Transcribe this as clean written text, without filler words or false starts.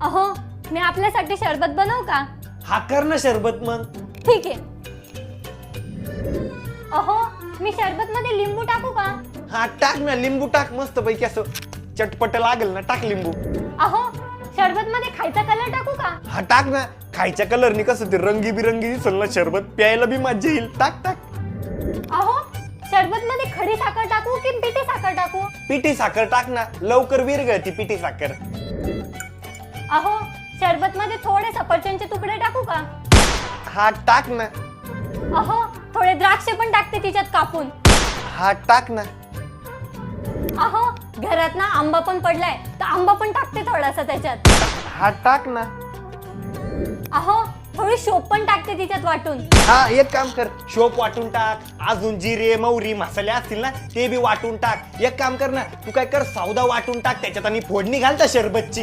अहो, मी आपल्यासाठी शरबत बनवू का? हा कर ना शरबत मग. ठीक आहे. अहो, मी शरबत मध्ये लिंबू टाकू का? हा टाक ना, लिंबू टाक, मस्त पैकी असं चटपट लागेल ना, टाक लिंबू. अहो, शरबत मध्ये खायचा कलर टाकू का? हा टाक ना, खायच्या कलरनी कसं ते रंगीबिरंगी दिसल ना शरबत, प्यायला बी मजा येईल. टाक टाक. अहो, शरबत मध्ये खडी साखर टाकू की पिठी साखर टाकू? पिठी साखर टाक ना, लवकर विरघळती पिठी साखर. अहो, शरबत मध्ये थोडे सफरचंदचे तुकडे टाकू का? हा टाक ना. अहो, थोडे द्राक्ष पण टाकते तिच्यात कापून. हा टाक ना. अहो, घरात ना आंबा पण पडलाय, तर आंबा पण टाकते थोडासा त्याच्यात. हा टाक ना. अहो, थोडी शोप पण टाकते तिच्यात वाटून. हा एक काम कर, शोप वाटून टाक, अजून जिरे मोहरी मसाले असतील ना ते बी वाटून टाक. एक काम कर ना, तू काय कर, सौदा वाटून टाक त्याच्यात आणि फोडणी घाल त्या शरबतची.